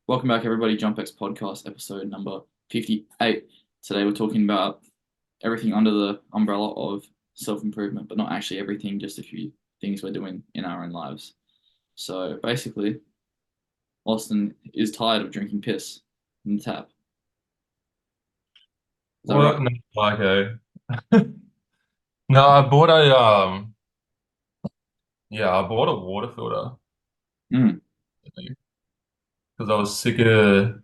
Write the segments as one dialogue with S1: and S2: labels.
S1: Welcome back, everybody. JumpX podcast, episode number 58. Today, we're talking about everything under the umbrella of self improvement, but not actually everything, just a few things we're doing in our own lives. So, basically, Austin is tired of drinking piss in the tap. Is that right?
S2: What? No, okay. No, I bought a I bought a water filter
S1: Mm.
S2: because I was sick of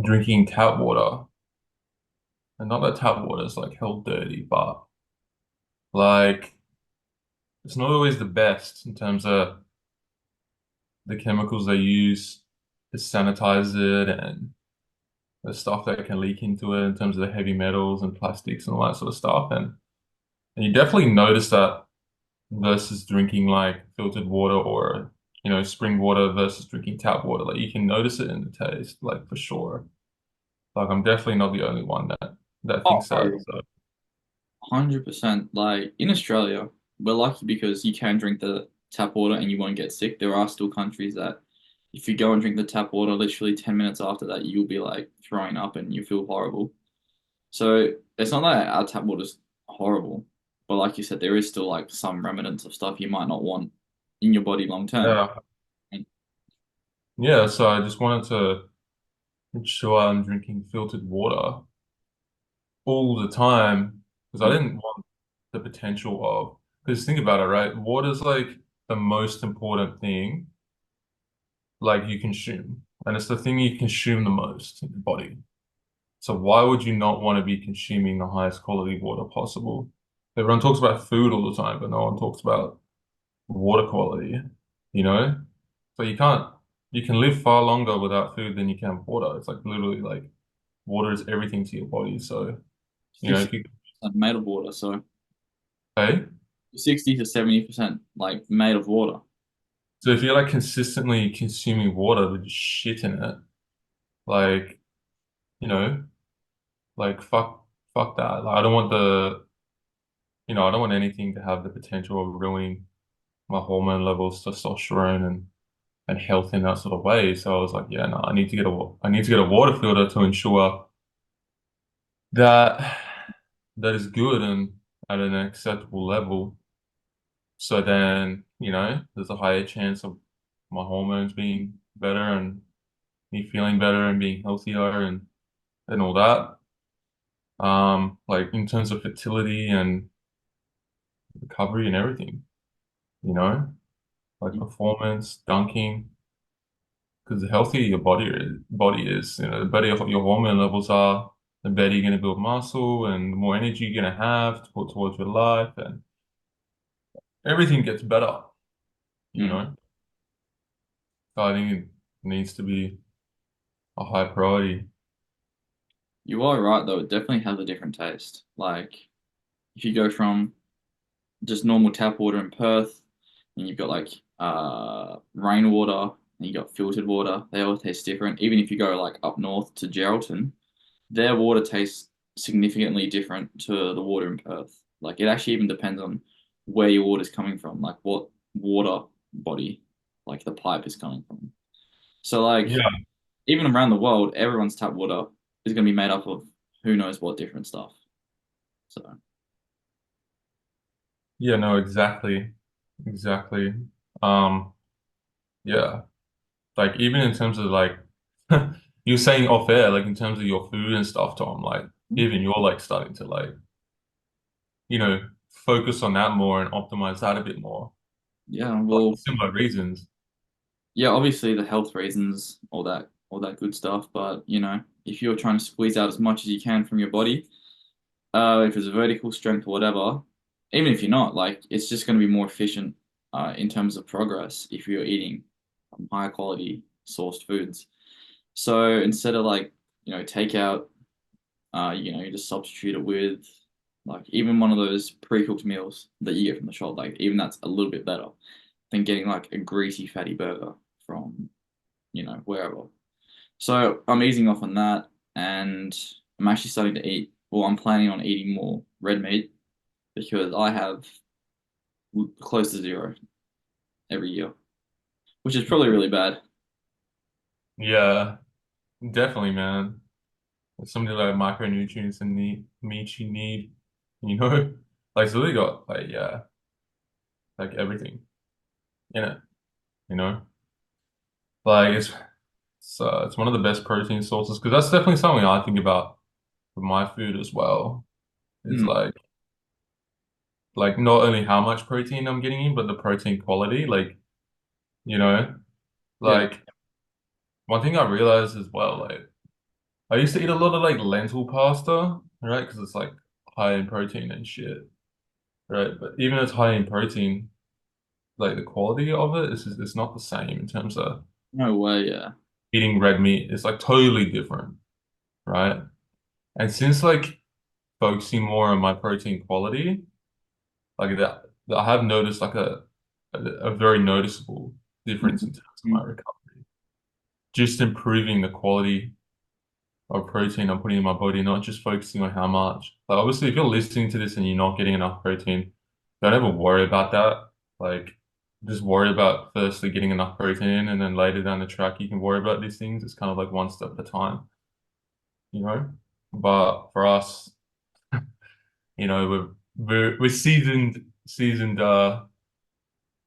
S2: drinking tap water. And not that tap water is like hell dirty, but like it's not always the best in terms of the chemicals they use to sanitize it and the stuff that can leak into it in terms of the heavy metals and plastics and all that sort of stuff. And you definitely notice that versus drinking like filtered water or spring water versus drinking tap water. Like you can notice it in the taste, like for sure. Like I'm definitely not the only one that
S1: Oh,
S2: thinks that.
S1: bro.
S2: So
S1: 100%. Like in Australia, we're lucky because you can drink the tap water and you won't get sick. There are still countries that if you go and drink the tap water, literally 10 minutes after that, you'll be like throwing up and you feel horrible. So it's not that our tap water's horrible, but like you said, there is still like some remnants of stuff you might not want in your body long term.
S2: yeah, yeah. So I just wanted to ensure I'm drinking filtered water all the time because I
S1: Mm.
S2: didn't want the potential of. Because think about it, right? Water's like the most important thing like you consume, and it's the thing you consume the most in your body. So why would you not want to be consuming the highest quality water possible? Everyone talks about food all the time, but no one talks about water quality, you know? So you can live far longer without food than you can with water. It's like literally like water is everything to your body. So, if you,
S1: 60% made of water, so
S2: hey,
S1: 60 to 70% like made of water.
S2: so if you're like consistently consuming water with just shit in it, like, you know, like fuck that. Like, I don't want anything to have the potential of ruining my hormone levels, testosterone, and health in that sort of way. So I was like, yeah, no, I need to get a water filter to ensure that that is good and at an acceptable level. So then, there's a higher chance of my hormones being better and me feeling better and being healthier and all that. Like in terms of fertility and recovery and everything, like performance, dunking. Because the healthier your body is, the better your hormone levels are, the better you're going to build muscle and the more energy you're going to have to put towards your life, and everything gets better, you
S1: Mm.
S2: know. So I think it needs to be a high priority.
S1: You are right though, it definitely has a different taste. Like if you go from just normal tap water in Perth, and you've got like rainwater, and you got filtered water. They all taste different. Even if you go like up north to Geraldton, their water tastes significantly different to the water in Perth. Like it actually even depends on where your water's coming from, like what water body, like the pipe is coming from. So like
S2: Yeah,
S1: even around the world, everyone's tap water is going to be made up of who knows what different stuff. So
S2: yeah, no, exactly, exactly. Um, yeah, like even in terms of like you were saying off air, like in terms of your food and stuff, Tom, like even you're like starting to like you know focus on that more and optimize that a bit more.
S1: yeah,
S2: Like
S1: well,
S2: for similar reasons.
S1: yeah, obviously the health reasons, all that good stuff. But you know, if you're trying to squeeze out as much as you can from your body, if it's a vertical strength or whatever, even if you're not, like it's just going to be more efficient in terms of progress if you're eating higher quality sourced foods. So instead of like takeout, you just substitute it with like even one of those pre-cooked meals that you get from the shop. Like even that's a little bit better than getting like a greasy fatty burger from wherever. So I'm easing off on that, and I'm actually starting to eat. Well, I'm planning on eating more red meat because I have close to zero every year, which is probably really bad.
S2: Yeah, definitely, man. Some of the like micronutrients and meat you need, you know, like it's really got like yeah, like everything in it, you know. Like it's one of the best protein sources because that's definitely something I think about with my food as well. Is
S1: Mm,
S2: like not only how much protein I'm getting in, but the protein quality. Like, you know,
S1: yeah.
S2: like one thing I realized as well, like I used to eat a lot of like lentil pasta, right? Because it's like high in protein and shit, right? But even though it's high in protein, like the quality of it is just, it's not the same in terms of
S1: No way. Yeah.
S2: eating red meat. It's like totally different, right? And since like focusing more on my protein quality, like that I have noticed like a very noticeable difference in terms of my
S1: Mm,
S2: recovery. Just improving the quality of protein I'm putting in my body, not just focusing on how much. Like obviously, if you're listening to this and you're not getting enough protein, don't ever worry about that. Like just worry about firstly getting enough protein, and then later down the track you can worry about these things. It's kind of like one step at a time, you know. But for us, you know, we're seasoned
S1: that's-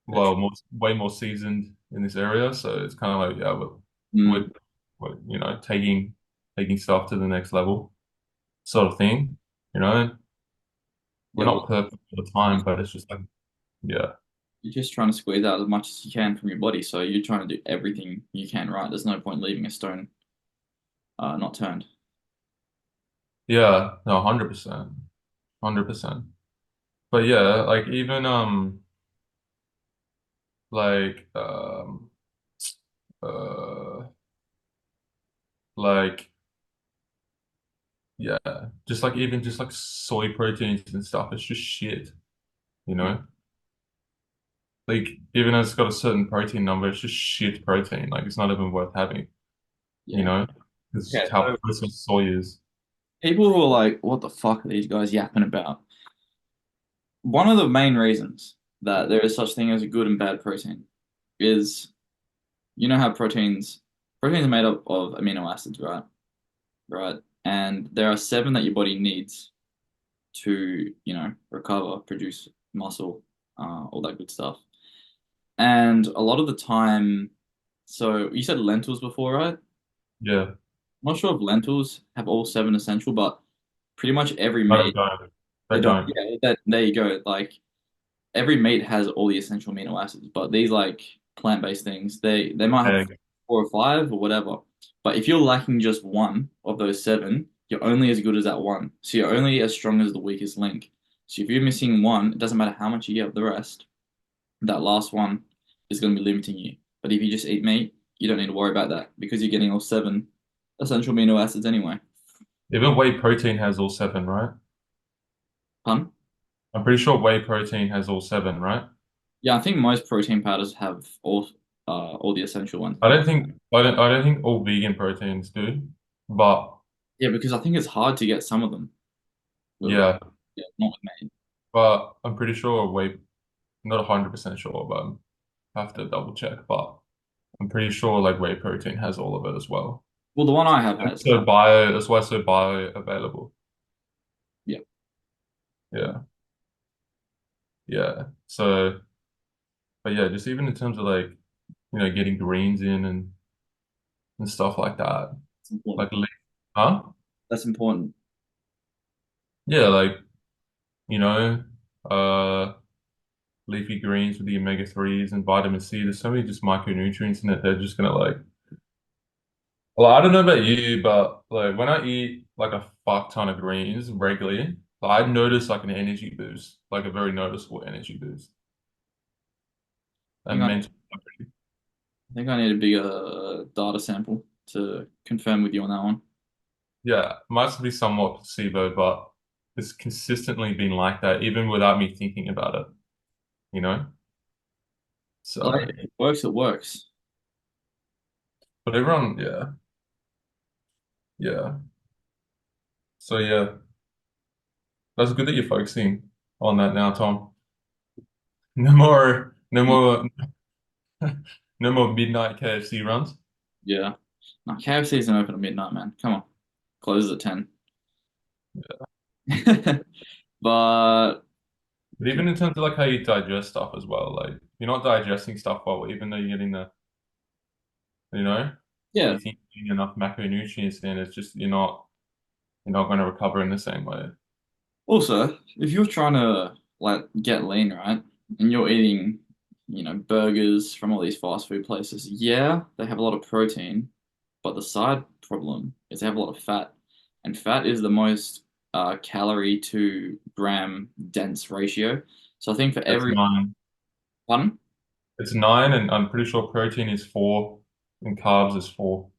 S2: well, way more seasoned in this area. So it's kind of like, yeah,
S1: mm,
S2: we're, you know, taking stuff to the next level sort of thing. You know, we're
S1: yeah. Well,
S2: not perfect all the time, but it's just like, yeah,
S1: you're just trying to squeeze out as much as you can from your body. So you're trying to do everything you can, right? There's no point leaving a stone not turned.
S2: yeah, no, 100%, 100%. But yeah, like even like uh like yeah, just like even just like soy proteins and stuff, it's just shit, you
S1: Yeah.
S2: know. Like even though it's got a certain protein number, it's just shit protein. Like it's not even worth having, you
S1: Yeah.
S2: know? It's
S1: Okay.
S2: just how
S1: So
S2: processed soy is.
S1: people who are like, "What the fuck are these guys yapping about?" One of the main reasons that there is such thing as a good and bad protein is you know how proteins are made up of amino acids, right? Right. And there are seven that your body needs to, recover, produce muscle, all that good stuff. And a lot of the time, so you said lentils before, right?
S2: Yeah,
S1: I'm not sure if lentils have all seven essential, but pretty much every
S2: no, they
S1: meat,
S2: don't.
S1: they
S2: They
S1: don't.
S2: don't.
S1: Yeah, there you go. Like every meat has all the essential amino acids, but these like plant-based things, they might have
S2: Egg.
S1: four or five or whatever. But if you're lacking just one of those seven, you're only as good as that one. So you're only as strong as the weakest link. So if you're missing one, it doesn't matter how much you get of the rest, that last one is going to be limiting you. But if you just eat meat, you don't need to worry about that because you're getting all seven essential amino acids anyway.
S2: Even whey protein has all seven, right?
S1: Pun?
S2: I'm pretty sure whey protein has all seven, right?
S1: Yeah, I think most protein powders have all the essential ones.
S2: I don't think all vegan proteins do, but
S1: Yeah, because I think it's hard to get some of them. With,
S2: yeah,
S1: yeah, not with me.
S2: but I'm pretty sure whey, not 100% sure, but I have to double check, but I'm pretty sure like whey protein has all of it as well.
S1: Well, the one I have has.
S2: That's why it's so bio available.
S1: Yeah.
S2: Yeah. Yeah. So, but yeah, just even in terms of like, you know, getting greens in and stuff like that.
S1: That's important.
S2: Like, huh?
S1: That's important.
S2: Yeah, like, you know, uh, leafy greens with the omega-3s and vitamin C. There's so many just micronutrients in it. They're just gonna like, well, I don't know about you, but like when I eat like a fuck ton of greens regularly, I notice like an energy boost, like a very noticeable energy boost.
S1: I think
S2: And mental.
S1: I think I need a bigger data sample to confirm with you on that one.
S2: Yeah, must be somewhat placebo, but it's consistently been like that, even without me thinking about it, you know?
S1: Like,
S2: So,
S1: if it works, it works.
S2: but everyone, yeah, yeah. So, yeah, that's good that you're focusing on that now, Tom. No more, no more midnight KFC runs.
S1: Yeah. No, KFC isn't open at midnight, man. Come on, closes at 10. But
S2: But even in terms of like how you digest stuff as well, like you're not digesting stuff well, even though you're getting the, you know,
S1: yeah,
S2: you think you're getting enough macronutrients in, it's just you're not going to recover in the same way.
S1: also, if you're trying to like get lean, right, and you're eating, burgers from all these fast food places, yeah, they have a lot of protein, but the side problem is they have a lot of fat, and fat is the most calorie to gram dense ratio. So I think for
S2: It's
S1: every
S2: nine.
S1: one,
S2: It's nine, and I'm pretty sure protein is four, and carbs is four.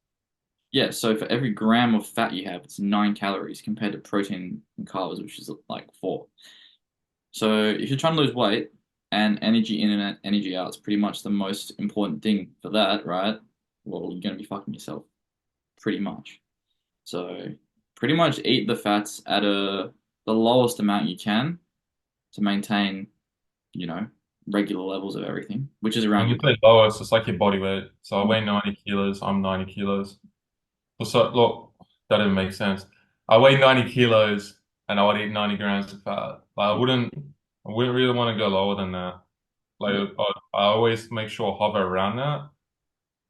S1: yeah, so for every gram of fat you have, it's 9 calories compared to protein and carbs, which is like 4. So if you're trying to lose weight and energy in and energy out is pretty much the most important thing for that, right? Well, you're gonna be fucking yourself pretty much. So pretty much eat the fats at the lowest amount you can to maintain, you know, regular levels of everything, which is
S2: When
S1: around
S2: you
S1: your
S2: say lower, it's just like your body weight. So I weigh 90 kilos, I'm 90 kilos. So look, that didn't make sense. I weigh 90 kilos and I would eat 90 grams of fat. Like I wouldn't really want to go lower than that. Like
S1: yeah.
S2: I always make sure I hover around that,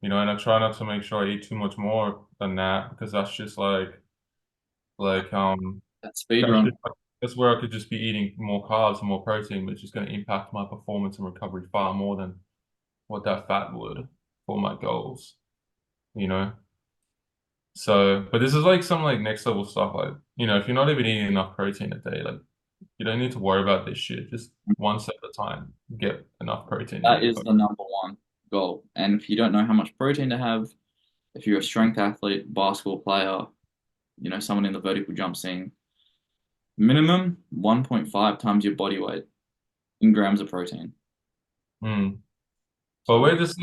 S2: and I try not to make sure I eat too much more than that because that's just like
S1: That speed
S2: that's
S1: run.
S2: just that's where I could just be eating more carbs and more protein, which is going to impact my performance and recovery far more than what that fat would for my goals, you know? So, but this is like some like next level stuff. Like, if you're not even eating enough protein a day, like you don't need to worry about this shit. Just one step at a time, get enough protein in
S1: That
S2: you.
S1: is the number one goal. And if you don't know how much protein to have, if you're a strength athlete, basketball player, someone in the vertical jump scene, minimum 1.5 times your body weight in grams of protein.
S2: Mm. But
S1: So
S2: we're just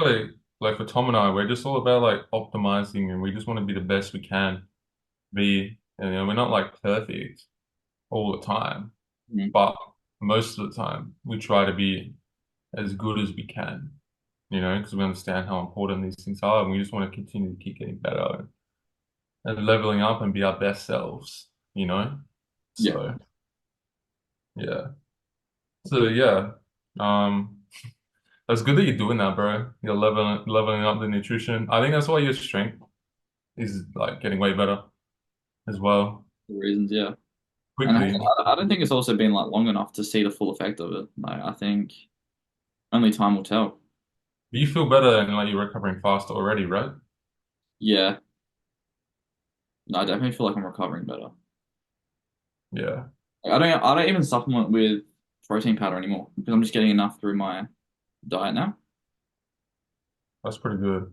S2: like for Tom and I, we're just all about like optimizing, and we just want to be the best we can be. And we're not like perfect all the time,
S1: mm,
S2: but most of the time we try to be as good as we can, because we understand how important these things are, and we just want to continue to keep getting better and leveling up and be our best selves, you know?
S1: yeah,
S2: So yeah. So yeah. Um that's good that you're doing that, bro. You're leveling up the nutrition. I think that's why your strength is like getting way better as well.
S1: the reasons, yeah. And
S2: Quickly.
S1: I don't think it's also been like long enough to see the full effect of it. Like I think only time will tell.
S2: You feel better and like you're recovering faster already, right?
S1: Yeah, no, I definitely feel like I'm recovering better.
S2: Yeah.
S1: Like, I don't even supplement with protein powder anymore because I'm just getting enough through my diet now.
S2: That's pretty good.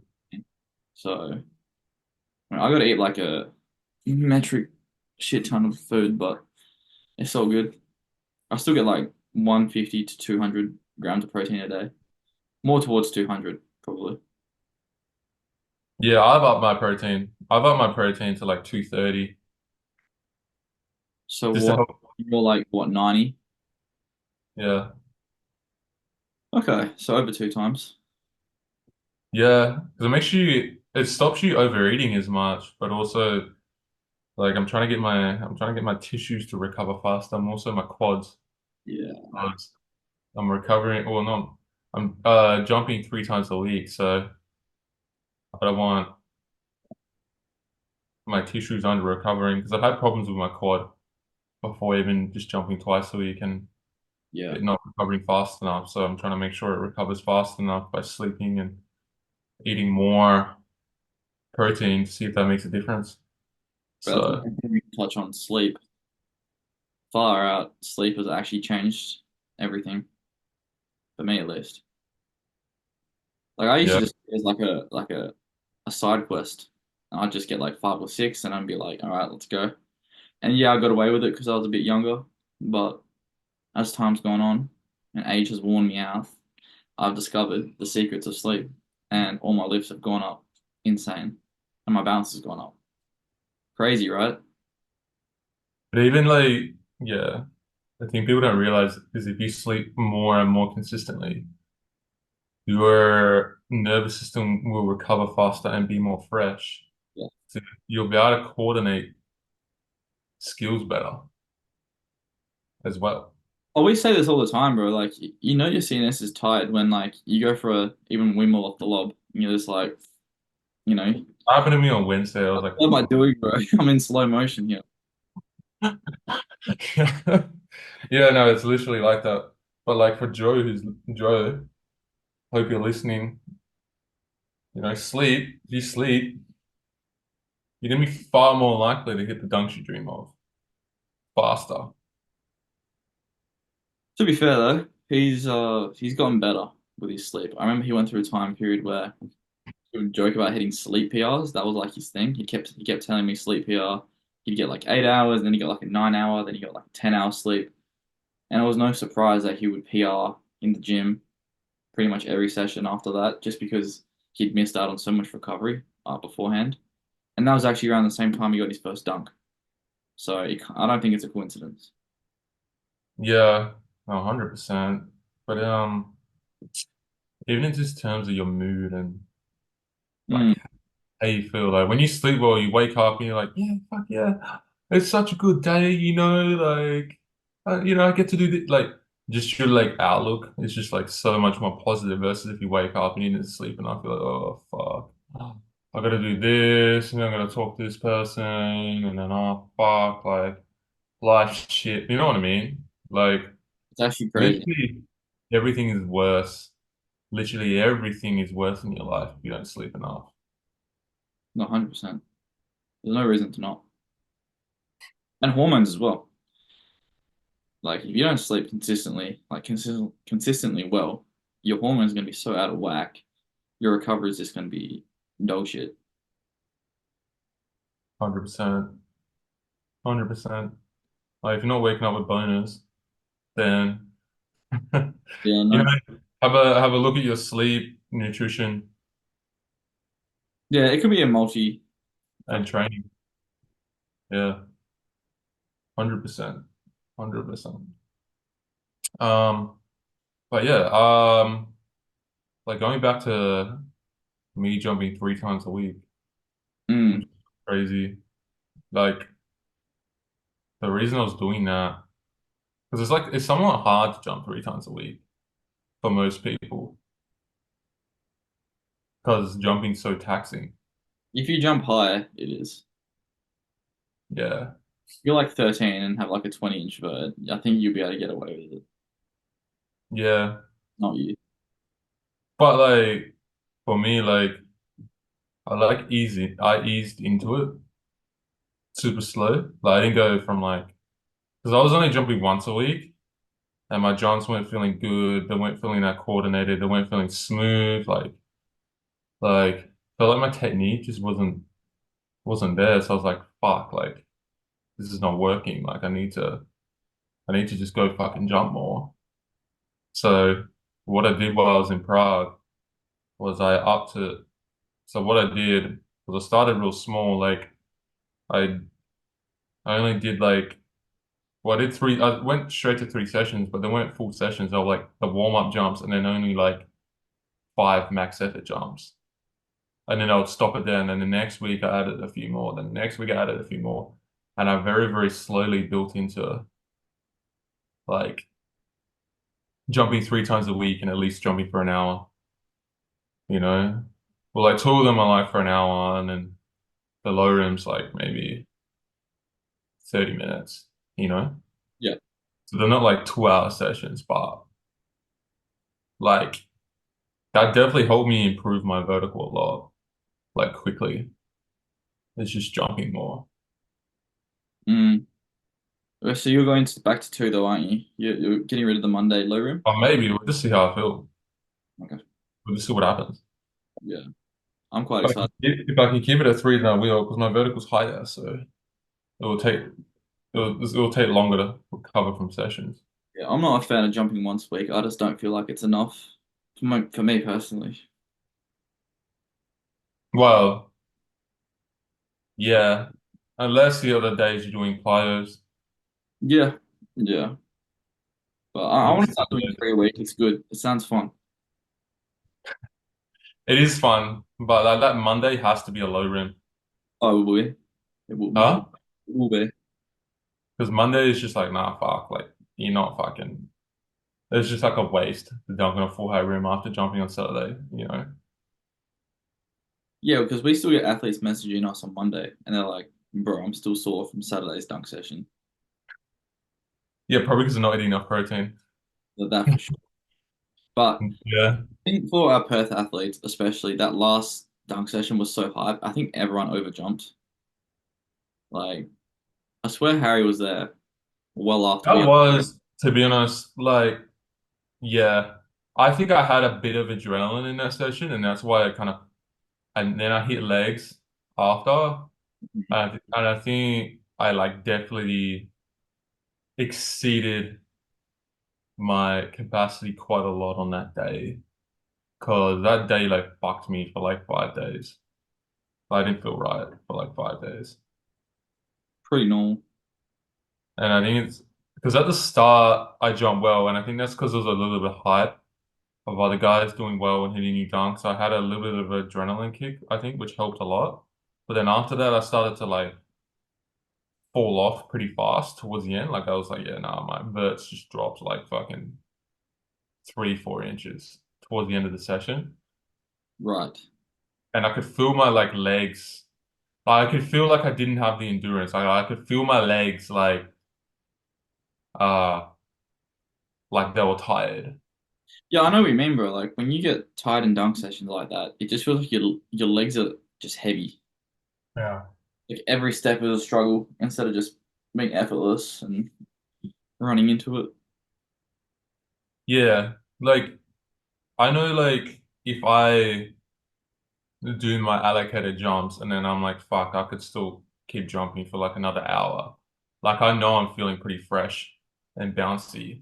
S1: So I got to eat like a metric shit ton of food, but it's all good. I still get like 150 to 200 grams of protein a day. More towards 200, probably.
S2: Yeah, I've upped my protein. I've upped my protein to like 230
S1: So
S2: just to
S1: what?
S2: help.
S1: You're like, what, 90?
S2: Yeah.
S1: Okay, so over 2 times.
S2: Yeah, because it stops you overeating as much, but also like I'm trying to get my tissues to recover faster. I'm also my quads.
S1: Yeah,
S2: quads. I'm recovering, well, no, I'm jumping 3 times a week, so I want my tissues under recovering because I've had problems with my quad before even just jumping twice a week and
S1: yeah.
S2: it not recovering fast enough. So I'm trying to make sure it recovers fast enough by sleeping and eating more protein to see if that makes a difference.
S1: But that's
S2: So
S1: one thing we can touch on sleep. Far out, sleep has actually changed everything, for me at least. Like I used to
S2: yeah,
S1: just it's like a side quest. And I'd just get like 5 or 6 and I'd be like, all right, let's go. And yeah, I got away with it because I was a bit younger. But as time's gone on and age has worn me out, I've discovered the secrets of sleep, and all my lifts have gone up insane, and my balance has gone up. Crazy, right?
S2: but even like yeah, I think people don't realize is if you sleep more and more consistently, your nervous system will recover faster and be more fresh.
S1: Yeah.
S2: So you'll be able to coordinate skills better as well.
S1: Oh, we say this all the time, bro. Like, you know, your CNS is tired when like you go for a even windmill off the lob. And you're just like, you know,
S2: Happened to me on Wednesday. I was like,
S1: what am I doing, bro? I'm in slow motion here.
S2: yeah, no, it's literally like that. But like for Joe, hope you're listening. Sleep. If you sleep, you're gonna be far more likely to hit the dunks you dream of faster.
S1: To be fair though, he's gotten better with his sleep. I remember he went through a time period where he would joke about hitting sleep PRs. That was like his thing. He kept telling me sleep PR. He'd get like 8 hours, then he got like a 9 hour, then he got like 10 hours sleep. And it was no surprise that he would PR in the gym pretty much every session after that, just because he'd missed out on so much recovery beforehand. And that was actually around the same time he got his first dunk. So I don't think it's a coincidence.
S2: Yeah, 100%. But even in just terms of your mood and like
S1: Mm,
S2: how you feel, like when you sleep well, you wake up and you're like, yeah, fuck yeah, it's such a good day, I get to do this. Like, just your like outlook is just like so much more positive versus if you wake up and you didn't sleep enough, you're like, oh fuck, I gotta do this, and then I gotta talk to this person, and then oh fuck, like life shit. You know what I mean? Like,
S1: it's actually crazy.
S2: literally everything is worse. Literally everything is worse in your life if you don't sleep enough.
S1: No, 100%. There's no reason to not. And hormones as well. Like if you don't sleep consistently, like consistently well, your hormones are gonna be so out of whack. Your recovery is just gonna be dog shit.
S2: 100%. 100%. Like if you're not waking up with boners, then
S1: Yeah,
S2: you
S1: no.
S2: know, have a look at your sleep, nutrition,
S1: Yeah, it could be a multi
S2: and
S1: factor.
S2: training. Yeah, 100%. 100%. Um, but yeah, like going back to me jumping 3 times a week, which
S1: Mm.
S2: is crazy. Like the reason I was doing that, because it's somewhat hard to jump 3 times a week for most people, because jumping's so taxing.
S1: If you jump high, it is.
S2: Yeah.
S1: If you're like 13 and have like a 20-inch vert, I think you'll be able to get away with it.
S2: Yeah.
S1: Not you.
S2: But like for me, like I eased into it super slow. Like I didn't go from like because I was only jumping once a week and my jumps weren't feeling good, they weren't feeling that coordinated, they weren't feeling smooth, like felt like my technique just wasn't there. So I was like, fuck, like this is not working. Like I need to just go fucking jump more. So what I did while I was in Prague was I upped it. So what I did was I started real small. Like I I only did like well, I did three. I went straight to 3 sessions, but they weren't full sessions. They were like the warm-up jumps, and then only like 5 max effort jumps. And then I would stop it there. And then the next week I added a few more. Then the next week I added a few more, and I very, very slowly built into like jumping 3 times a week and at least jumping for an hour. You know, well, like two of them are like for an hour, and then the low room's like maybe 30 minutes. You know,
S1: Yeah.
S2: so they're not like 2 hour sessions, but like that definitely helped me improve my vertical a lot, like quickly. It's just jumping more.
S1: Mm. So you're going back to two though, aren't you? You're getting rid of the Monday low room?
S2: But maybe we'll just see how I feel.
S1: Okay.
S2: We'll just see what happens.
S1: Yeah. I'm quite
S2: If I can
S1: excited.
S2: keep, if I can keep it at three, then I will, because my vertical's higher, so it will take it will take longer to recover from sessions.
S1: Yeah, I'm not a fan of jumping once a week. I just don't feel like it's enough for me personally.
S2: Well, yeah, unless the other days you're doing plyos,
S1: Yeah. Yeah. But I
S2: which
S1: want to start doing 3 a week. It's good. It sounds fun.
S2: it is fun, but that Monday has to be a low rim.
S1: Oh, it will be. It will be for
S2: Huh?
S1: it will be.
S2: Because Monday is just like, nah, fuck. Like, you're not fucking. It's just like a waste to dunk in a full height room after jumping on Saturday, you know?
S1: Yeah, because we still get athletes messaging us on Monday, and they're like, "Bro, I'm still sore from Saturday's dunk session."
S2: Yeah, probably because they're not eating enough protein.
S1: That for sure. But
S2: Yeah.
S1: I think for our Perth athletes, especially that last dunk session was so hype. I think everyone overjumped. Like, I swear Harry was there well after
S2: That
S1: we.
S2: was, to be honest, like, yeah. I think I had a bit of adrenaline in that session, and that's why I kind of, and then I hit legs after. And I think I like definitely exceeded my capacity quite a lot on that day. Because that day like fucked me for like 5 days. I didn't feel right for like 5 days.
S1: Pretty normal.
S2: And I think it's because at the start I jumped well, and I think that's because there was a little bit of hype of other guys doing well and hitting new dunks. I had a little bit of adrenaline kick, I think, which helped a lot. But then after that, I started to like fall off pretty fast towards the end. Like I was like, yeah, nah, my verts just dropped like fucking 3, 4 inches towards the end of the session,
S1: Right.
S2: and I could feel my like legs. Like, I could feel like I didn't have the endurance. I could feel my legs uh like they were tired.
S1: Yeah, I know what you mean, bro. Like when you get tired in dunk sessions like that, it just feels like your legs are just heavy.
S2: Yeah.
S1: Like every step is a struggle instead of just being effortless and running into it.
S2: Yeah, like I know like if I do my allocated jumps and then I'm like, fuck, I could still keep jumping for like another hour. Like I know I'm feeling pretty fresh and bouncy,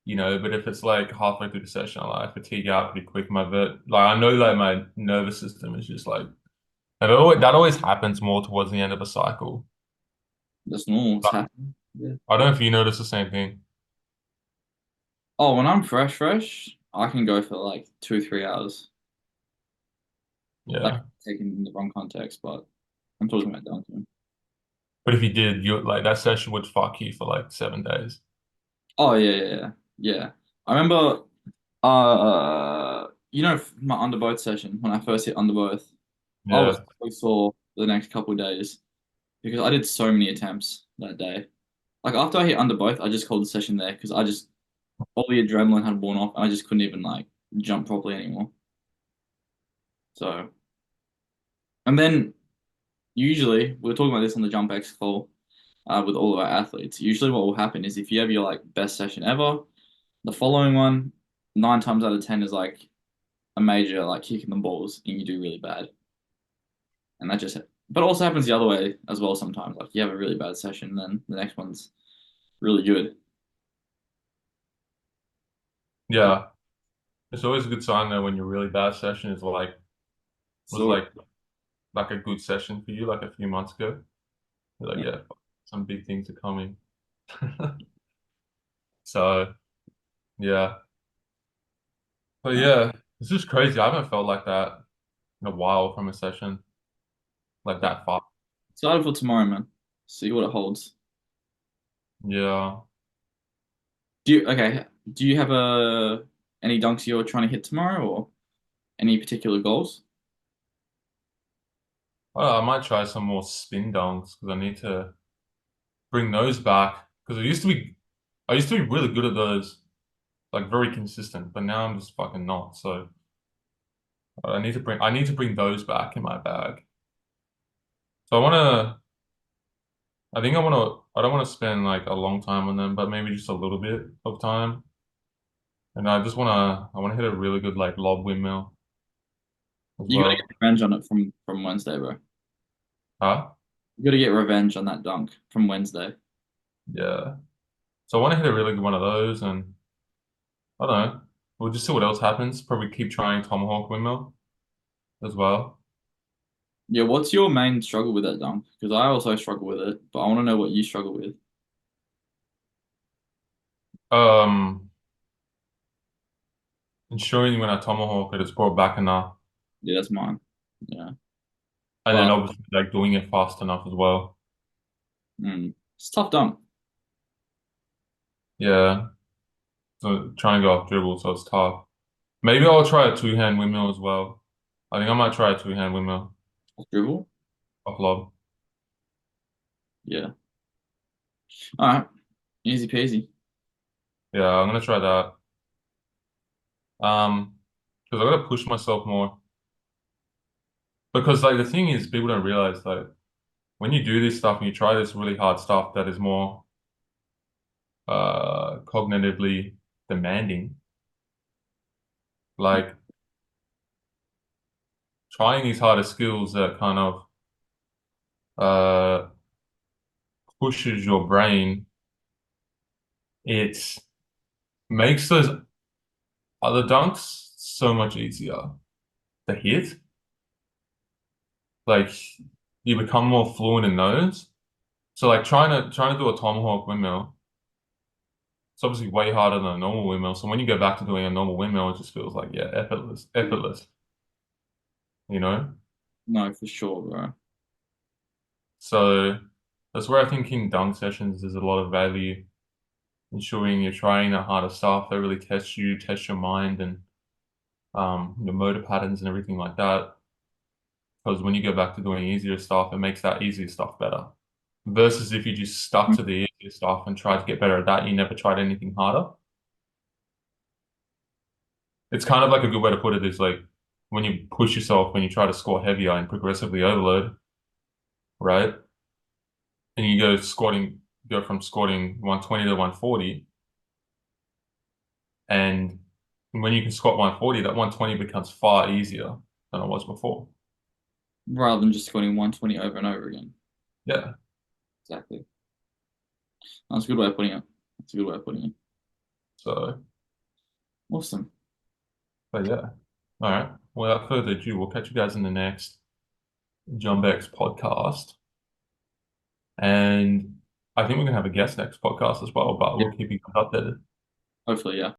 S2: you know, but if it's like halfway through the session, I fatigue out pretty quick. Like I know like my nervous system is just like, and that always happens more towards the end of a cycle.
S1: That's normal. It's
S2: But
S1: happening. Yeah.
S2: I don't know if you notice the same thing.
S1: Oh, when I'm fresh, I can go for like 2, 3 hours. Like
S2: Yeah.
S1: taken in the wrong context, but I'm talking about dunking.
S2: But if you did, you like that session would fuck you for like 7 days.
S1: Oh yeah. I remember, my underboth session when I first hit underboth. I was
S2: Yeah.
S1: so sore the next couple of days because I did so many attempts that day. Like after I hit underboth, I just called the session there because I just all the adrenaline had worn off and I just couldn't even like jump properly anymore. So, and then usually we were talking about this on the JumpX call with all of our athletes. Usually, what will happen is if you have your like best session ever, the following one, 9 times out of 10 is like a major like kicking the balls and you do really bad. And that just, but it also happens the other way as well sometimes. Like you have a really bad session, then the next one's really good. But
S2: Yeah. It's always a good sign though when your really bad session is like was
S1: so
S2: like a good session for you like a few months ago. You're like,
S1: yeah,
S2: yeah, some big things are coming. So yeah. But
S1: no.
S2: yeah, it's just crazy. I haven't felt like that in a while from a session like
S1: But
S2: that far.
S1: excited for tomorrow, man. See what it holds.
S2: Yeah.
S1: Do you have any dunks you're trying to hit tomorrow or any particular goals?
S2: Well, I might try some more spin dunks because I need to bring those back because I used to be really good at those, like very consistent, but now I'm just fucking not. So I need to bring those back in my bag. So I don't want to spend like a long time on them, but maybe just a little bit of time. And I want to hit a really good like lob windmill as
S1: You gotta
S2: well.
S1: get revenge on it from Wednesday, bro.
S2: Huh?
S1: You gotta get revenge on that dunk from Wednesday.
S2: Yeah. So I want to hit a really good one of those, and I don't know. We'll just see what else happens. Probably keep trying tomahawk windmill as well.
S1: Yeah, what's your main struggle with that dunk? Because I also struggle with it, but I want to know what you struggle with.
S2: Um, Ensuring when I tomahawk it, it's brought back enough.
S1: Yeah, that's mine. Yeah.
S2: And then
S1: But
S2: obviously like doing it fast enough as well.
S1: it's a tough dunk.
S2: Yeah. So trying to go off dribble, so it's tough. Maybe I'll try a two-hand windmill as well. I think I might try a two-hand windmill
S1: Off dribble.
S2: off lob.
S1: Yeah. All right. Easy peasy.
S2: Yeah, I'm gonna try that. Because I gotta push myself more. Because like the thing is, people don't realize like when you do this stuff and you try this really hard stuff that is more cognitively demanding, like trying these harder skills that kind of uh pushes your brain, it makes those other dunks so much easier to hit. Like you become more fluent in those. So like trying to do a tomahawk windmill, it's obviously way harder than a normal windmill. So when you go back to doing a normal windmill, it just feels like yeah, effortless, effortless, you know?
S1: No, for sure, bro.
S2: So that's where I think in dunk sessions there's a lot of value, ensuring you're trying that harder stuff that really tests you, tests your mind and your motor patterns and everything like that. Because when you go back to doing easier stuff, it makes that easier stuff better. Versus if you just stuck to the easier stuff and tried to get better at that, you never tried anything harder. It's kind of like a good way to put it is like when you push yourself, when you try to score heavier and progressively overload, right? And you go from squatting 120 to 140, and when you can squat 140, that 120 becomes far easier than it was before.
S1: Rather than just scoring 120 over and over again.
S2: Yeah.
S1: Exactly. That's a good way of putting it. That's a good way of putting it.
S2: So,
S1: Awesome.
S2: but yeah. All right. Without further ado, we'll catch you guys in the next JumpX podcast. And I think we're gonna have a guest next podcast as well, but
S1: Yeah.
S2: we'll keep you guys updated.
S1: Hopefully, yeah.